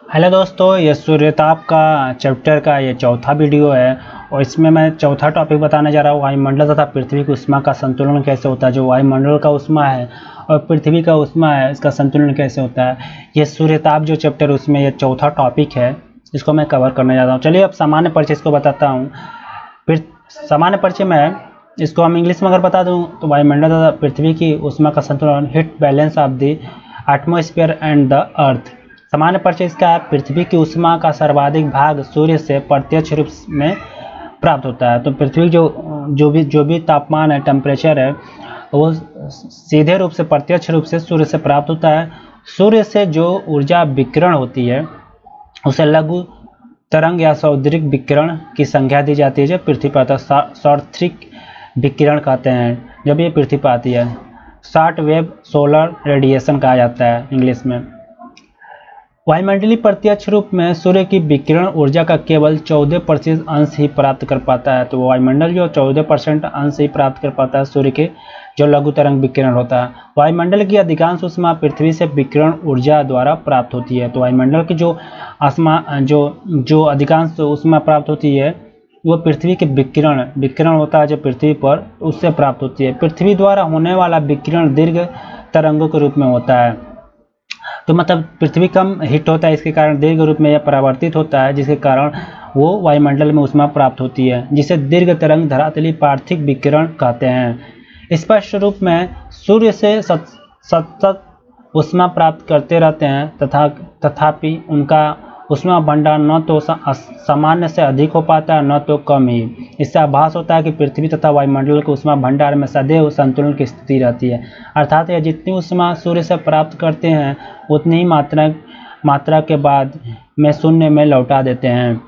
Hello दोस्तों, ये सूर्यताप का चैप्टर का ये चौथा वीडियो है और इसमें मैं चौथा टॉपिक बताने जा रहा हूँ। वायुमंडल तथा पृथ्वी की ऊष्मा का संतुलन कैसे होता है। जो वायुमंडल का ऊष्मा है और पृथ्वी का ऊष्मा है, इसका संतुलन कैसे होता है। ये सूर्यताप जो चैप्टर उसमें ये चौथा टॉपिक है, इसको मैं कवर करने जा रहा हूँ। चलिए अब सामान्य परिचय इसको बताता हूँ। फिर सामान्य परिचय में इसको हम इंग्लिश में अगर बता दूँ तो वायुमंडल तथा पृथ्वी की ऊष्मा का संतुलन, heat balance of the atmosphere and the earth. सामान्य परिचय इसका है, पृथ्वी की ऊष्मा का सर्वाधिक भाग सूर्य से प्रत्यक्ष रूप में प्राप्त होता है। तो पृथ्वी जो भी तापमान है, टेम्परेचर है, वो सीधे रूप से प्रत्यक्ष रूप से सूर्य से प्राप्त होता है। सूर्य से जो ऊर्जा विकिरण होती है उसे लघु तरंग या सौद्रिक विकिरण की संख्या दी जाती है, जो पृथ्वी पर आता है। सार्वत्रिक विकिरण कहते हैं जब ये पृथ्वी पर आती है। शॉर्ट वेव सोलर रेडिएशन कहा जाता है इंग्लिश में। वायुमंडलीय प्रत्यक्ष रूप में सूर्य की विकिरण ऊर्जा का केवल 14% अंश ही प्राप्त कर पाता है। तो वायुमंडल जो 14% अंश ही प्राप्त कर पाता है सूर्य के जो लघु तरंग विकिरण होता है। वायुमंडल की अधिकांश ऊष्मा पृथ्वी से विकिरण ऊर्जा द्वारा प्राप्त होती है। तो वायुमंडल की जो अधिकांश ऊष्मा प्राप्त होती है वो पृथ्वी के विकिरण होता है जो पृथ्वी पर, उससे प्राप्त होती है। पृथ्वी द्वारा होने वाला विकिरण दीर्घ तरंगों के रूप में होता है। तो मतलब पृथ्वी कम हिट होता है, इसके कारण दीर्घ रूप में यह परावर्तित होता है, जिसके कारण वो वायुमंडल में ऊष्मा प्राप्त होती है, जिसे दीर्घ तरंग धरातलीय पार्थिव विकिरण कहते हैं। स्पष्ट रूप में सूर्य से सतत ऊष्मा प्राप्त करते रहते हैं, तथापि उनका ऊष्मा भंडार न तो सामान्य से अधिक हो पाता है न तो कम ही। इससे आभास होता है कि पृथ्वी तथा वायुमंडल के ऊष्मा भंडार में सदैव संतुलन की स्थिति रहती है। अर्थात यह जितनी ऊष्मा सूर्य से प्राप्त करते हैं उतनी ही मात्रा के बाद में शून्य में लौटा देते हैं।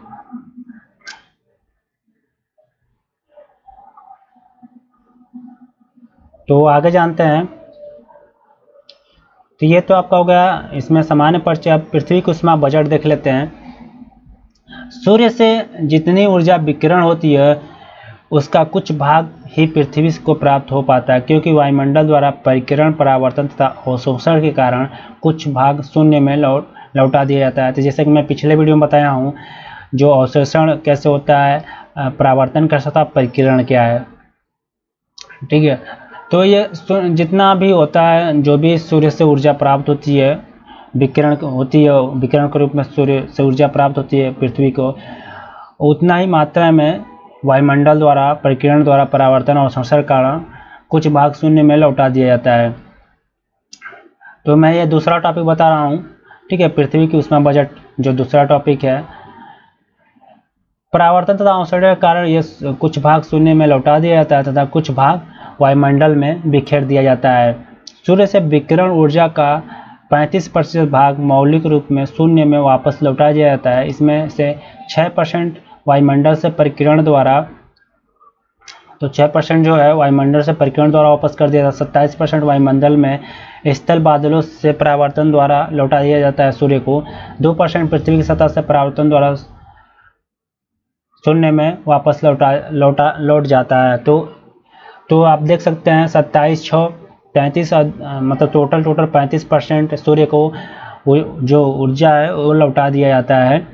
तो आगे जानते हैं। तो ये तो आपका हो गया इसमें सामान्य परिचय। अब पृथ्वी की ऊष्मा बजट देख लेते हैं। सूर्य से जितनी ऊर्जा विकिरण होती है उसका कुछ भाग ही पृथ्वी को प्राप्त हो पाता है, क्योंकि वायुमंडल द्वारा परिकिरण, परावर्तन तथा अवशोषण के कारण कुछ भाग शून्य में लौटा दिया जाता है। तो जैसे कि मैं पिछले वीडियो में बताया हूँ, जो अवशोषण कैसे होता है, परावर्तन कैसा था, परिकिरण क्या है, ठीक है। तो ये जितना भी होता है, जो भी सूर्य से ऊर्जा प्राप्त होती है, विकिरण होती है, विकिरण के रूप में सूर्य से ऊर्जा प्राप्त होती है पृथ्वी को, उतना ही मात्रा में वायुमंडल द्वारा, परिकिरण द्वारा, परावर्तन और अवशोषण के कारण कुछ भाग शून्य में लौटा दिया जाता है। तो मैं ये दूसरा टॉपिक बता रहा हूँ, ठीक है। पृथ्वी की ऊष्मा बजट जो दूसरा टॉपिक है, परावर्तन तथा अवशोषण के कारण ये कुछ भाग शून्य में लौटा दिया जाता है तथा कुछ भाग वायुमंडल में बिखेर दिया जाता है। सूर्य से विकिरण ऊर्जा का 35% भाग मौलिक रूप में शून्य में वापस लौटा दिया जाता है। इसमें से 6% वायुमंडल से परिकिरण द्वारा, तो 6% जो है वायुमंडल से परिकिरण द्वारा वापस कर दिया जाता है। 27% वायुमंडल में स्थल बादलों से परावर्तन द्वारा लौटा दिया जाता है सूर्य को। 2% पृथ्वी की सतह से परावर्तन द्वारा शून्य में वापस लौट जाता है। तो आप देख सकते हैं 27/6 मतलब टोटल 35% सूर्य को जो ऊर्जा है वो लौटा दिया जाता है।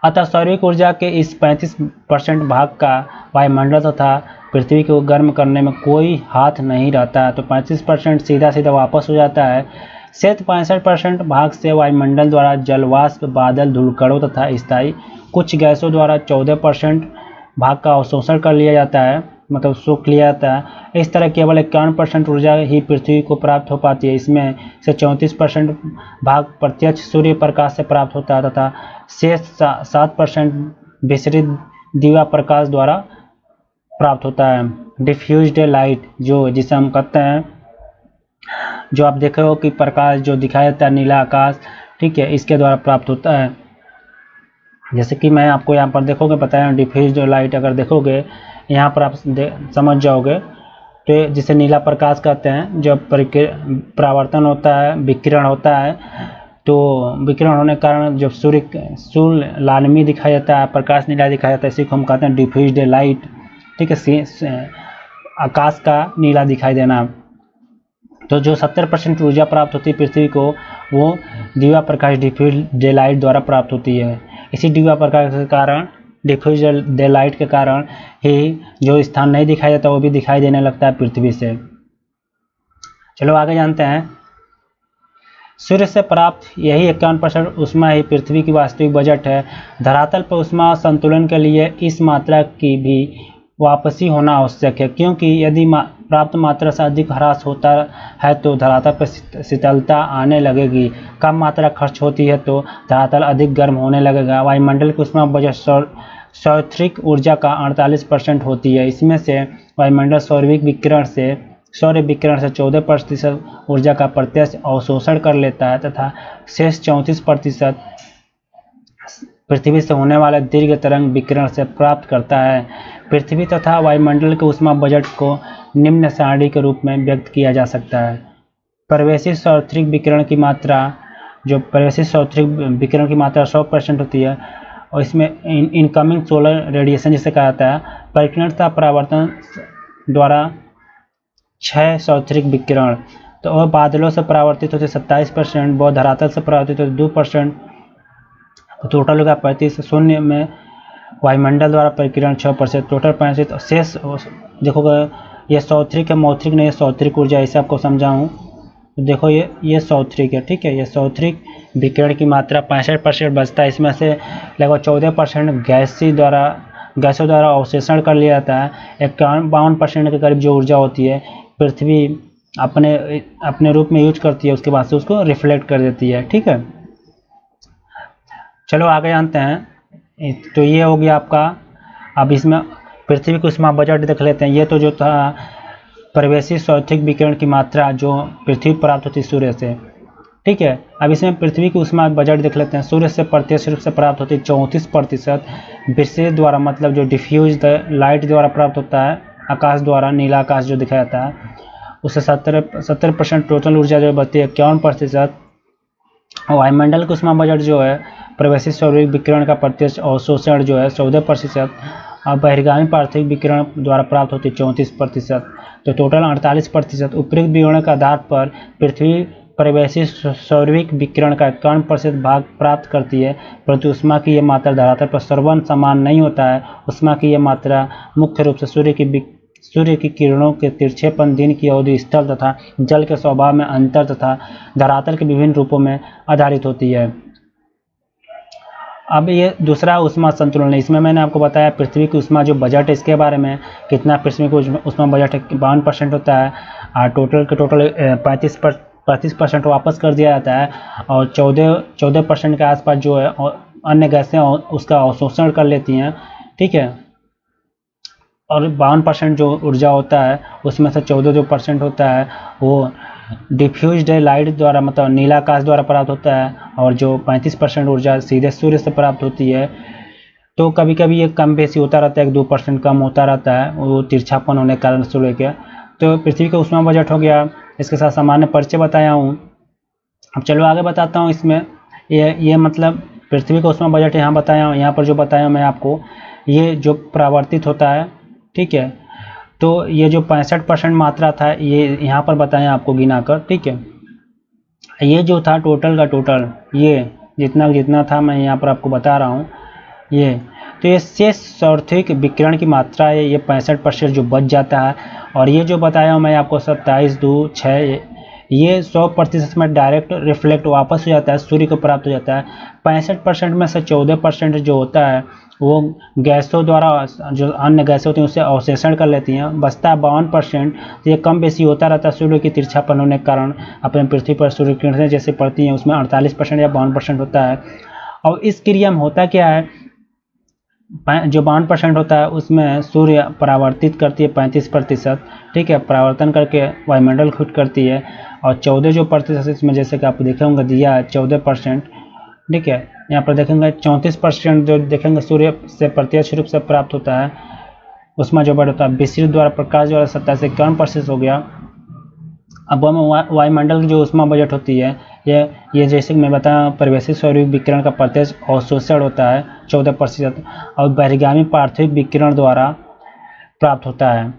अतः सौरिक ऊर्जा के इस 35% भाग का वायुमंडल तथा पृथ्वी को गर्म करने में कोई हाथ नहीं रहता है। तो 35% सीधा वापस हो जाता है। शेष 65% भाग से वायुमंडल द्वारा जलवाष्प, बादल, धूलकणों तथा स्थायी कुछ गैसों द्वारा 14% भाग का अवशोषण कर लिया जाता है, मतलब सोख लिया जाता है। इस तरह केवल 51% ऊर्जा ही पृथ्वी को प्राप्त हो पाती है। इसमें से 34% भाग प्रत्यक्ष सूर्य प्रकाश से प्राप्त होता है तथा शेष 7% विसरित दिवा प्रकाश द्वारा प्राप्त होता है। डिफ्यूज्ड लाइट जिसे हम कहते हैं, जो आप देख रहे हो कि प्रकाश जो दिखाया जाता है नीला आकाश, ठीक है, इसके द्वारा प्राप्त होता है। जैसे कि मैं आपको यहाँ पर देखोगे बताया, डिफ्यूज्ड लाइट अगर देखोगे यहाँ पर आप समझ जाओगे। तो जिसे नीला प्रकाश कहते हैं, जब परावर्तन होता है, विकिरण होता है, तो विकिरण होने के कारण जब सूर्य लालमी दिखाई देता है, प्रकाश नीला दिखाई देता है, इसी को हम कहते हैं डिफ्यूज्ड लाइट, ठीक है, आकाश का नीला दिखाई देना। तो जो 70% ऊर्जा प्राप्त होती है पृथ्वी को, वो Divya Prakash diffuse day light द्वारा प्राप्त होती है। इसी दिव्य प्रकाश के कारण, डिफ्यूज डे लाइट के कारण ही जो स्थान नहीं दिखाई देता वो भी दिखाई देने लगता है पृथ्वी से। चलो आगे जानते हैं। सूर्य से प्राप्त यही 51% ऊष्मा ही पृथ्वी की वास्तविक बजट है। धरातल पर ऊष्मा संतुलन के लिए इस मात्रा की भी वापसी होना आवश्यक है, क्योंकि यदि प्राप्त मात्रा से अधिक ह्रास होता है तो धरातल पर शीतलता आने लगेगी। कम मात्रा खर्च होती है तो धरातल अधिक गर्म होने लगेगा। वायुमंडल की ऊष्मा बजट सौर्यिक ऊर्जा का 48% होती है। इसमें से वायुमंडल सौर विकिरण से 14% ऊर्जा का प्रत्यक्ष अवशोषण कर लेता है तथा शेष 34% पृथ्वी से होने वाले दीर्घ तरंग विकिरण से प्राप्त करता है। पृथ्वी तथा वायुमंडल के ऊष्मा बजट को निम्न सारणी के रूप में व्यक्त किया जा सकता है। प्रवेशी सौर्यिक विकिरण की मात्रा, जो प्रवेशी सौर्यिक विकिरण की मात्रा 100% होती है, और इसमें इनकमिंग सोलर रेडिएशन जिसे कहा जाता है, परिकीर्णन तथा परावर्तन द्वारा 6 सौर्यिक विकिरण, तो और बादलों से परावर्तित होते 27%, बहुत धरातल से परावर्तित होते 2%, तो टोटल होगा 35। शून्य में वायुमंडल द्वारा परिकीर्णन 6%, टोटल 65। शेष देखोगे ये सौर्यिक है, मौद्रिक नहीं है, सौर्यिक ऊर्जा ऐसे आपको समझाऊँ तो देखो ये सौर्यिक है, ठीक है। ये सौर्यिक विकिरण की मात्रा 65% बचता है। इसमें से लगभग 14% गैसों द्वारा अवशोषण कर लिया जाता है। 52% के करीब जो ऊर्जा होती है पृथ्वी अपने रूप में यूज करती है, उसके बाद से उसको रिफ्लेक्ट कर देती है, ठीक है। चलो आगे जानते हैं। तो ये हो गया आपका। अब इसमें पृथ्वी की ऊष्मा बजट देख लेते हैं। ये तो जो था प्रवेशी सौर्यिक विकिरण की मात्रा जो पृथ्वी प्राप्त होती है सूर्य से, ठीक है। अब इसमें पृथ्वी की ऊष्मा बजट देख लेते हैं। सूर्य से प्रत्यक्ष रूप से प्राप्त होती है 34%, विशेष द्वारा मतलब जो डिफ्यूज लाइट द्वारा प्राप्त होता है आकाश द्वारा, नीला आकाश जो दिखाया जाता है, उससे 70% टोटल ऊर्जा जो बचती है 51%। वायुमंडल की ऊष्मा बजट जो है प्रवेशी सौर्यिक विकिरण का प्रत्यक्ष अवशोषण जो है 14%, और बहिर्गामी पार्थिव विकिरण द्वारा प्राप्त होती है 34%, तो टोटल 48%। उपरोक्त विवरण के आधार पर पृथ्वी प्रवेशी सौर्यिक विकिरण का 51% भाग प्राप्त करती है, परंतु ऊष्मा की यह मात्रा धरातल पर सर्वन समान नहीं होता है। ऊष्मा की यह मात्रा मुख्य रूप से सूर्य की किरणों के तिरछेपन, दिन की अवधि, स्थल तथा जल के स्वभाव में अंतर तथा धरातल के विभिन्न रूपों में आधारित होती है। अब ये दूसरा ऊष्मा संतुलन है। इसमें मैंने आपको बताया पृथ्वी की ऊष्मा जो बजट है इसके बारे में, कितना पृथ्वी को ऊष्मा बजट है 52% होता है, और टोटल के टोटल 35% वापस कर दिया जाता है, और 14% के आसपास जो है अन्य गैसें उसका अवशोषण कर लेती हैं, ठीक है। और 52% जो ऊर्जा होता है उसमें से 14% होता है वो डिफ्यूज्ड लाइट द्वारा मतलब नीला आकाश द्वारा प्राप्त होता है, और जो 35% ऊर्जा सीधे सूर्य से प्राप्त होती है। तो कभी कभी ये कम बेसी होता रहता है, 2% कम होता रहता है, वो तिरछापन होने के कारण सूर्य के। तो पृथ्वी का ऊष्मा बजट हो गया, इसके साथ सामान्य परिचय बताया हूँ। अब चलो आगे बताता हूँ। इसमें ये मतलब पृथ्वी का ऊष्मा बजट यहाँ बताया हूँ, यहाँ पर जो बताया मैं आपको, ये जो परावर्तित होता है, ठीक है। तो ये जो 65% मात्रा था ये यहाँ पर बताया आपको गिना कर, ठीक है। ये जो था टोटल का टोटल, ये जितना था मैं यहाँ पर आपको बता रहा हूँ, ये तो ये शेष सौर्यिक विकिरण की मात्रा है, ये 65% जो बच जाता है। और ये जो बताया हूँ मैं आपको 27/2/6, ये 100% में डायरेक्ट रिफ्लेक्ट वापस हो जाता है, सूर्य को प्राप्त हो जाता है। 65% में से 14% जो होता है वो गैसों द्वारा, जो अन्य गैसें होती हैं उससे अवशोषण कर लेती हैं, बचता है 52%। ये कम बेसी होता रहता है सूर्य की तिरछापन होने के कारण, अपने पृथ्वी पर सूर्य किरणें जैसे पड़ती हैं उसमें 48% या 52% होता है। और इस क्रिया में होता क्या है, जो 52% होता है उसमें सूर्य परावर्तित करती है 35%, ठीक है, परावर्तन करके वायुमंडल को हिट करती है। और 14 जो प्रतिशत इसमें जैसे कि आप देखे होंगे दिया है 14%, ठीक है। यहाँ पर देखेंगे 34% जो देखेंगे सूर्य से प्रत्यक्ष रूप से प्राप्त होता है, उसमें जो बढ़ होता है विसर्जित द्वारा प्रकाश द्वारा 27 से 51% हो गया। अब वायुमंडल की जो ऊष्मा बजट होती है ये जैसे कि मैं बताया प्रवेशी सौर्यिक विकिरण का प्रत्यक्ष अवशोषण होता है 14%, और बहिर्गामी पार्थिव विकिरण द्वारा प्राप्त होता है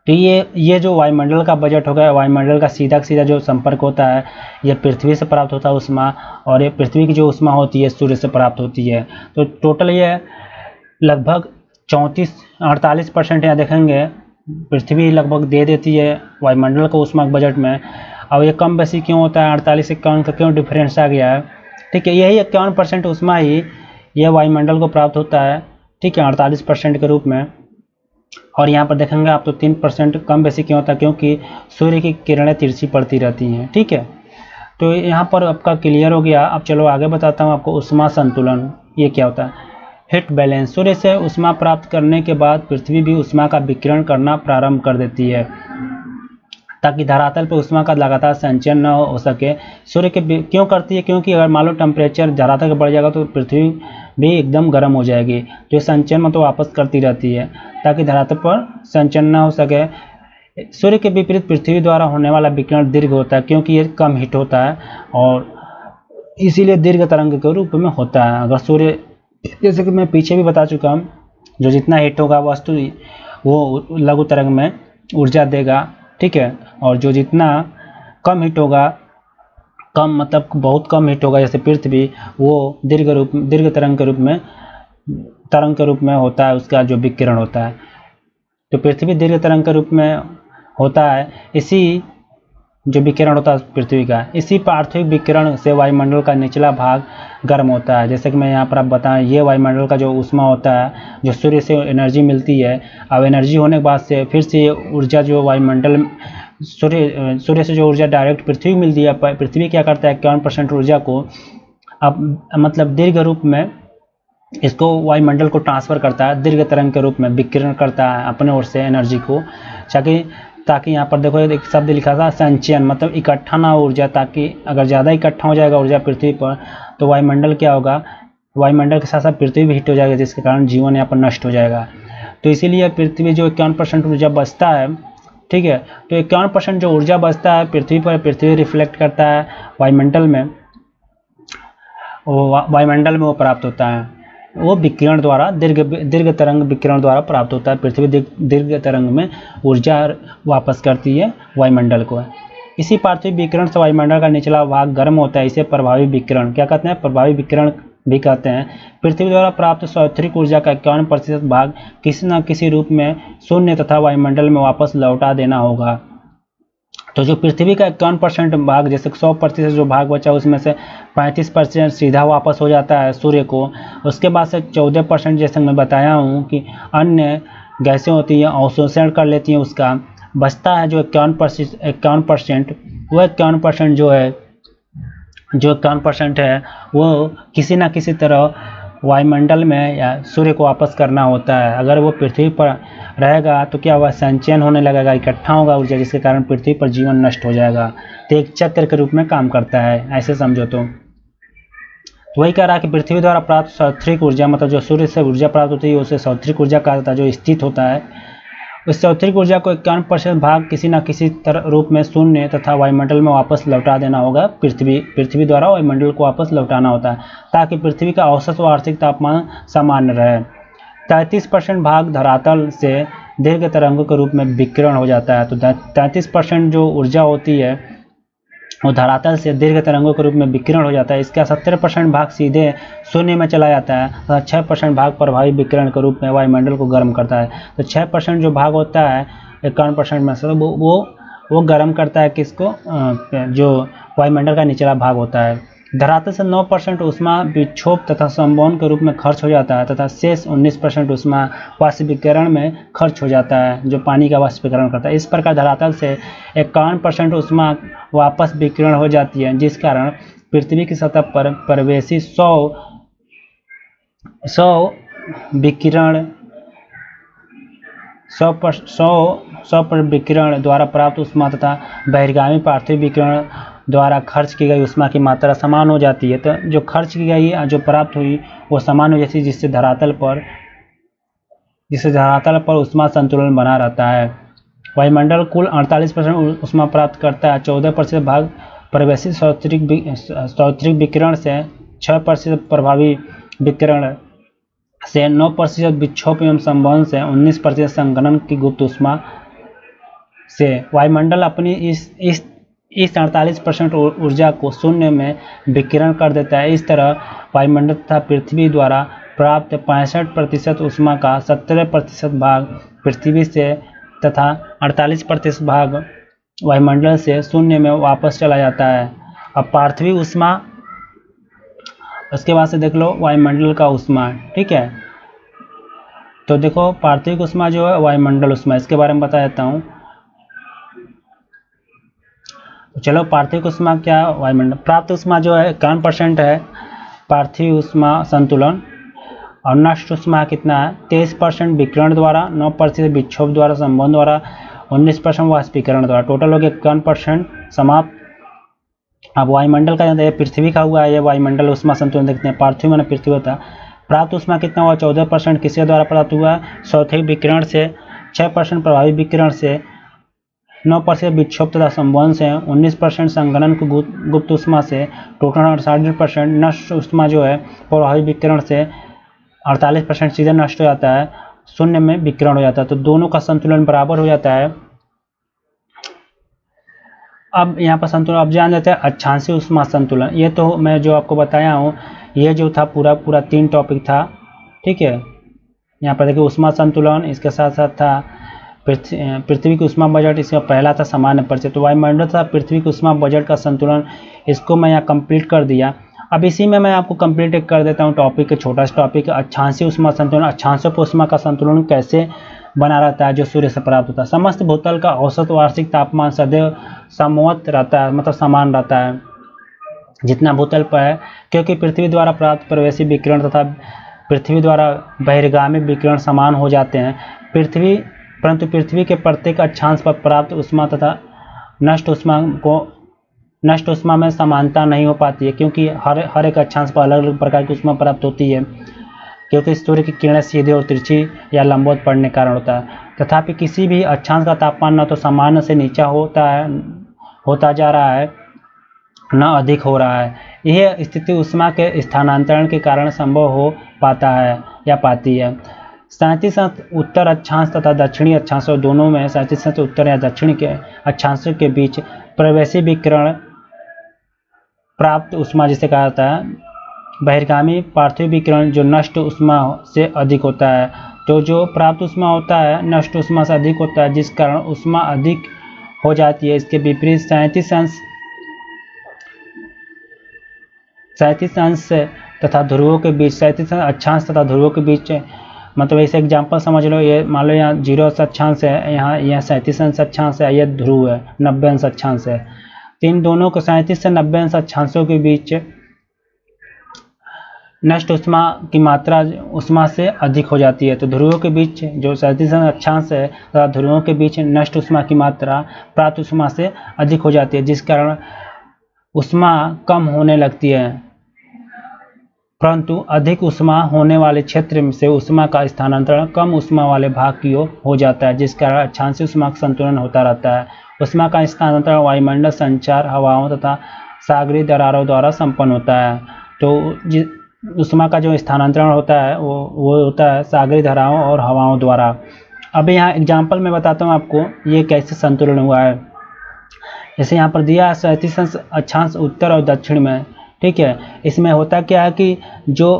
तो ये जो वायुमंडल का बजट हो गया, वायुमंडल का सीधा सीधा जो संपर्क होता है ये पृथ्वी से प्राप्त होता है उष्मा, और ये पृथ्वी की जो उष्मा होती है सूर्य से प्राप्त होती है। तो टोटल ये लगभग 48% यहाँ देखेंगे पृथ्वी लगभग दे देती है वायुमंडल को उष्मा बजट में। अब ये कम बेसी क्यों होता है, 48-51 का क्यों डिफरेंस आ गया है? ठीक है, यही 51% उष्मा ही यह वायुमंडल को प्राप्त होता है, ठीक है, 48% के रूप में। और यहाँ पर देखेंगे आप तो 3% कम बेसी क्यों होता है, क्योंकि सूर्य की किरणें तिरछी पड़ती रहती हैं। ठीक है, तो यहाँ पर आपका क्लियर हो गया। अब चलो आगे बताता हूँ आपको उष्मा संतुलन ये क्या होता है। हीट बैलेंस, सूर्य से उष्मा प्राप्त करने के बाद पृथ्वी भी उष्मा का विकिरण करना प्रारंभ कर देती है ताकि धरातल पर उष्मा का लगातार संचयन न हो सके। सूर्य के क्यों करती है, क्योंकि अगर मान लो टेम्परेचर धरातल का बढ़ जाएगा तो पृथ्वी भी एकदम गर्म हो जाएगी, तो ये संचयन में तो वापस करती रहती है ताकि धरातल पर संचयन न हो सके। सूर्य के विपरीत पृथ्वी द्वारा होने वाला विकिरण दीर्घ होता है, क्योंकि ये कम हीट होता है और इसीलिए दीर्घ तरंग के रूप में होता है। अगर सूर्य, जैसे कि मैं पीछे भी बता चुका हूँ, जो जितना हीट होगा वस्तु वो लघु तरंग में ऊर्जा देगा, ठीक है, और जो जितना कम हीट होगा, कम मतलब बहुत कम हीट होगा जैसे पृथ्वी, वो दीर्घ तरंग के रूप में होता है, उसका जो विकिरण होता है। तो पृथ्वी दीर्घ तरंग के रूप में होता है, इसी जो विकिरण होता है पृथ्वी का, इसी पार्थिव विकिरण से वायुमंडल का निचला भाग गर्म होता है। जैसे कि मैं यहाँ पर आप बताएं, ये वायुमंडल का जो उष्मा होता है, जो सूर्य से एनर्जी मिलती है, अब एनर्जी होने के बाद से फिर से ऊर्जा जो वायुमंडल सूर्य से जो ऊर्जा डायरेक्ट पृथ्वी मिलती है, पृथ्वी क्या करता है 51% ऊर्जा को अब मतलब दीर्घ रूप में इसको वायुमंडल को ट्रांसफर करता है, दीर्घ तरंग के रूप में विकिरण करता है अपने ओर से एनर्जी को, ताकि यहाँ पर देखो एक शब्द लिखा था संचयन, मतलब इकट्ठा ना हो ऊर्जा, ताकि अगर ज़्यादा इकट्ठा हो जाएगा ऊर्जा पृथ्वी पर तो वायुमंडल क्या होगा, वायुमंडल के साथ साथ पृथ्वी भी हीट हो जाएगी, जिसके कारण जीवन यहाँ पर नष्ट हो जाएगा। तो इसीलिए पृथ्वी जो 51% ऊर्जा बचता है, ठीक है, तो 51% जो ऊर्जा बचता है पृथ्वी पर, पृथ्वी रिफ्लेक्ट करता है वायुमंडल में, वो प्राप्त होता है, वो विकिरण द्वारा दीर्घ तरंग विकिरण द्वारा प्राप्त होता है। पृथ्वी दीर्घ तरंग में ऊर्जा वापस करती है वायुमंडल को। इसी पार्थिव विकिरण से वायुमंडल का निचला भाग गर्म होता है, इसे प्रभावी विकिरण क्या कहते हैं, प्रभावी विकिरण भी कहते हैं। पृथ्वी द्वारा प्राप्त स्वाभाविक ऊर्जा का 51% भाग किसी न किसी रूप में शून्य तथा वायुमंडल में वापस लौटा देना होगा। तो जो पृथ्वी का 51% भाग, जैसे 100% जो भाग बचा उसमें से 35% सीधा वापस हो जाता है सूर्य को। उसके बाद से 14% जैसे मैं बताया हूँ कि अन्य गैसें होती हैं अवशोषण कर लेती हैं, उसका बचता है जो 51%, वो 51% जो 51% है वो किसी न किसी तरह वायुमंडल में या सूर्य को वापस करना होता है। अगर वो पृथ्वी पर रहेगा तो क्या हुआ, संचयन होने लगेगा, इकट्ठा होगा ऊर्जा, जिसके कारण पृथ्वी पर जीवन नष्ट हो जाएगा। तो एक चक्र के रूप में काम करता है, ऐसे समझो। तो वही कह रहा है कि पृथ्वी द्वारा प्राप्त स्वाभाविक ऊर्जा, मतलब जो सूर्य से ऊर्जा प्राप्त होती है उसे स्वाभाविक ऊर्जा कहा जाता है, जो स्थित होता है। उस स्वाभाविक ऊर्जा को 51% भाग किसी न किसी रूप में शून्य तथा वायुमंडल में वापस लौटा देना होगा। पृथ्वी द्वारा वायुमंडल को वापस लौटाना होता है ताकि पृथ्वी का औसत वार्षिक तापमान सामान्य रहे। 33% भाग धरातल से दीर्घ तरंगों के रूप में विकिरण हो जाता है। तो 33% जो ऊर्जा होती है वो धरातल से दीर्घ तरंगों के रूप में विकिरण हो जाता है। इसका 70% भाग सीधे शून्य में चला जाता है तथा 6% भाग प्रभावी विकिरण के रूप में वायुमंडल को गर्म करता है। तो 6% जो भाग होता है 51% में से वो गर्म करता है किसको, जो वायुमंडल का निचला भाग होता है। धरातल से 9% ऊष्मा विक्षोभ तथा संवहन के रूप में खर्च हो जाता है तथा शेष 19% ऊष्मा वाष्पीकरण में खर्च हो जाता है, जो पानी का वाष्पीकरण करता है। इस प्रकार धरातल से 51% ऊष्मा वापस विकिरण हो जाती है, जिस कारण पृथ्वी की सतह पर प्रवेशी 100 विकिरण द्वारा प्राप्त ऊष्मा तथा बहिर्गामी पार्थिव विकिरण द्वारा खर्च की गई ऊष्मा की मात्रा समान हो जाती है। तो जो खर्च की गई जो प्राप्त हुई वो समान हो जाती है, जिससे धरातल पर ऊष्मा संतुलन बना रहता है। वायुमंडल कुल 48% ऊष्मा प्राप्त करता है। 14% भाग प्रवेशी स्वाभाविक विकिरण से, 6% प्रभावी विकिरण से, 9% विक्षोभ एवं संवहन से, 19% संघनन की गुप्त ऊष्मा से वायुमंडल अपनी इस 48% ऊर्जा को शून्य में विकिरण कर देता है। इस तरह वायुमंडल तथा पृथ्वी द्वारा प्राप्त 65% ऊष्मा का 17% भाग पृथ्वी से तथा 48% भाग वायुमंडल से शून्य में वापस चला जाता है। अब पार्थिव ऊष्मा, उसके बाद से देख लो वायुमंडल का ऊष्मा, ठीक है। तो देखो पार्थिव ऊष्मा जो है वायुमंडल ऊष्मा, इसके बारे में बता देता हूँ। तो चलो पार्थिव ऊष्मा क्या है, वायुमंडल। प्राप्त ऊष्मा जो है 51% है पार्थिव ऊष्मा संतुलन, और नष्ट ऊष्मा कितना है 23% विकिरण द्वारा, 9% विक्षोभ द्वारा संवहन द्वारा, 19% वाष्पीकरण द्वारा, टोटल हो गया 51% समाप्त। अब वायुमंडल का जानते हैं, पृथ्वी का हुआ है ये वायुमंडल ऊष्मा संतुलन देखते हैं। पार्थिव माने पृथ्वी होता है। प्राप्त ऊष्मा कितना हुआ 14% किसके द्वारा प्राप्त हुआ, सौथिक विकिरण से, 6% प्रभावी विकिरण से, 9% विक्षोभ तथा संवहन से, 19% संघनन को गुप्त ऊष्मा से, टोटल 68%। नष्ट ऊष्मा जो है प्रभावी विकिरण से 48% सीधे नष्ट हो जाता है, शून्य में विकिरण हो जाता है। तो दोनों का संतुलन बराबर हो जाता है। अब यहाँ पर संतुलन अब जान लेते हैं अक्षांशीय ऊष्मा संतुलन। ये तो मैं जो आपको बताया हूँ, ये जो था पूरा 3 टॉपिक था, ठीक है। यहाँ पर देखिए ऊष्मा संतुलन, इसके साथ साथ था पृथ्वी की ऊष्मा बजट, इसका पहला था सामान्य परिचय। तो वायुमंडल था पृथ्वी की ऊष्मा बजट का संतुलन, इसको मैं यहाँ कंप्लीट कर दिया। अब इसी में मैं आपको कंप्लीट कर देता हूँ टॉपिक के, छोटा सा टॉपिक अक्षांशीय ऊष्मा संतुलन। अक्षांशीय ऊष्मा का संतुलन कैसे बना रहता है, जो सूर्य से प्राप्त होता है। समस्त भूतल का औसत वार्षिक तापमान सदैव समवत रहता है, मतलब समान रहता है जितना भूतल पर है, क्योंकि पृथ्वी द्वारा प्राप्त प्रवेशी विकिरण तथा पृथ्वी द्वारा बहिर्गामी विकिरण समान हो जाते हैं। परंतु पृथ्वी के प्रत्येक अक्षांश पर प्राप्त ऊष्मा तथा नष्ट ऊष्मा में समानता नहीं हो पाती है, क्योंकि हर एक अक्षांश पर अलग अलग प्रकार की ऊष्मा प्राप्त होती है, क्योंकि सूर्य की किरणें सीधे और तिरछी या लंबवत पड़ने के कारण होता है। तथापि किसी भी अक्षांश का तापमान न तो सामान्य से नीचा होता जा रहा है, न अधिक हो रहा है। यह स्थिति ऊष्मा के स्थानांतरण के कारण संभव हो पाता है या पाती है। 37 उत्तर अक्षांश तथा दक्षिणी अक्षांशों दोनों में 37 उत्तर या दक्षिणी के अक्षांशों के बीच प्रवेशी विकिरण प्राप्त ऊष्मा जिसे कहा जाता है बहिर्गामी पार्थिव विकिरण, जो नष्ट ऊष्मा से अधिक होता है। तो जो प्राप्त ऊष्मा होता है नष्ट ऊष्मा से अधिक होता है, जिस कारण ऊष्मा अधिक हो जाती है। इसके विपरीत 37 अंश तथा ध्रुवों के बीच, 37 अक्षांश तथा ध्रुवों के बीच, मतलब ऐसे एग्जाम्पल समझ लो, ये मान लो यहाँ 0 अक्षांश है, यहाँ 37 अंश अक्षांश है, ये ध्रुव है, 90 अंश अक्षांश है। तो इन दोनों को 37 से 90 अंश अक्षांशों के बीच नष्ट ऊष्मा की मात्रा ऊष्मा से अधिक हो जाती है। तो ध्रुवों के बीच जो 37 अक्षांश है तथा ध्रुवों के बीच नष्ट ऊष्मा की मात्रा प्राप्त ऊष्मा से अधिक हो जाती है, जिस कारण ऊष्मा कम होने लगती है। परंतु अधिक ऊष्मा होने वाले क्षेत्र से ऊष्मा का स्थानांतरण कम ऊष्मा वाले भाग की ओर हो जाता है, जिस कारण अक्षांशीय ऊष्मा का संतुलन होता रहता है। ऊष्मा का स्थानांतरण वायुमंडल, संचार, हवाओं तथा सागरीय दरारों द्वारा संपन्न होता है। तो ऊष्मा का जो स्थानांतरण होता है वो होता है सागरीय धाराओं और हवाओं द्वारा। अब यहाँ एग्जाम्पल में बताता हूँ आपको ये कैसे संतुलन हुआ है। जैसे यहाँ पर दिया 37 अक्षांश उत्तर और दक्षिण में, ठीक है। इसमें होता क्या है कि जो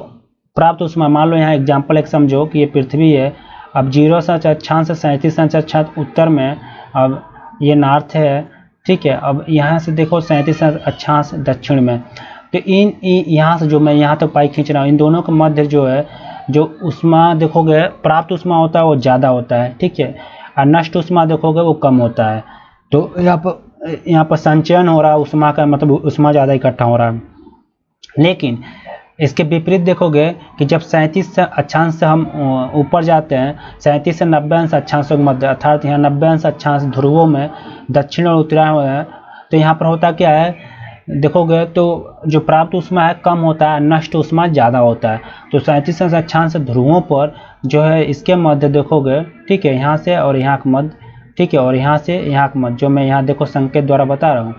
प्राप्त ऊष्मा, मान लो यहाँ एग्जाम्पल एक समझो कि ये पृथ्वी है। अब 0 अक्षांश से 37 अक्षांश उत्तर में, अब ये नॉर्थ है, ठीक है। अब यहाँ से देखो 37 अक्षांश दक्षिण में, तो यहाँ से जो मैं यहाँ तो पाई खींच रहा हूँ, इन दोनों के मध्य जो है जो ऊष्मा देखोगे प्राप्त ऊष्मा होता है वो ज़्यादा होता है, ठीक है, और नष्ट ऊष्मा देखोगे वो कम होता है। तो यहाँ पर संचयन हो रहा है ऊष्मा का, मतलब ऊष्मा ज़्यादा इकट्ठा हो रहा है। लेकिन इसके विपरीत देखोगे कि जब 37 अक्षांश से हम ऊपर जाते हैं, 37 से 90 अंश अक्षांशों के मध्य, अर्थात यहाँ 90 अंश अक्षांश ध्रुवों में दक्षिण और उत्तरायण है, तो यहाँ पर होता क्या है देखोगे तो जो प्राप्त ऊष्मा है कम होता है, नष्ट ऊष्मा ज़्यादा होता है। तो 37 अंश अक्षांश ध्रुवों पर जो है इसके मध्य देखोगे, ठीक है, यहाँ से और यहाँ के मध्य, ठीक है, और यहाँ से यहाँ के मध्य, जो मैं यहाँ देखो संकेत द्वारा बता रहा हूँ।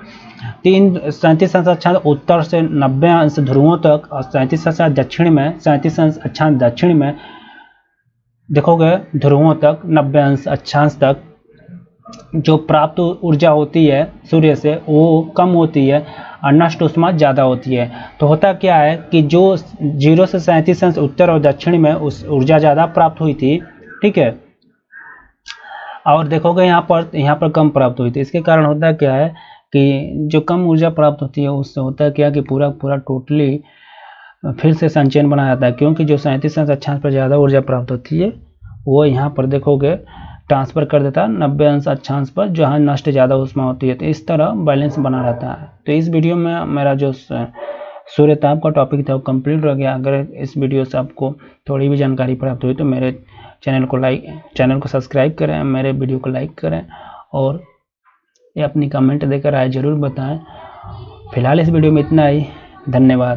तो इन 37 अंश अक्षांश उत्तर से 90 अंश ध्रुवों तक और 37 अंश दक्षिण में, 37 अंश अक्षांश दक्षिण में देखोगे ध्रुवों तक 90 अंश अक्षांश तक जो प्राप्त ऊर्जा होती है सूर्य से वो कम होती है और नष्ट ऊष्मा ज़्यादा होती है। तो होता क्या है कि जो 0 से 37 अंश उत्तर और दक्षिण में उस ऊर्जा ज़्यादा प्राप्त हुई थी, ठीक है, और देखोगे यहाँ पर कम प्राप्त हुई थी। इसके कारण होता क्या है कि जो कम ऊर्जा प्राप्त होती है उससे होता है क्या कि पूरा टोटली फिर से संचयन बनाया जाता है, क्योंकि जो 37 अंश अक्षांश पर ज़्यादा ऊर्जा प्राप्त होती है वो यहाँ पर देखोगे ट्रांसफ़र कर देता है 90 अंश अक्षांश पर, जहाँ नष्ट ज़्यादा ऊष्मा होती है। तो इस तरह बैलेंस बना रहता है। तो इस वीडियो में मेरा जो सूर्यताप का टॉपिक था वो कंप्लीट हो गया। अगर इस वीडियो से आपको थोड़ी भी जानकारी प्राप्त हुई तो मेरे चैनल को सब्सक्राइब करें, मेरे वीडियो को लाइक करें और ये अपनी कमेंट देकर राय ज़रूर बताएं। फिलहाल इस वीडियो में इतना ही। धन्यवाद।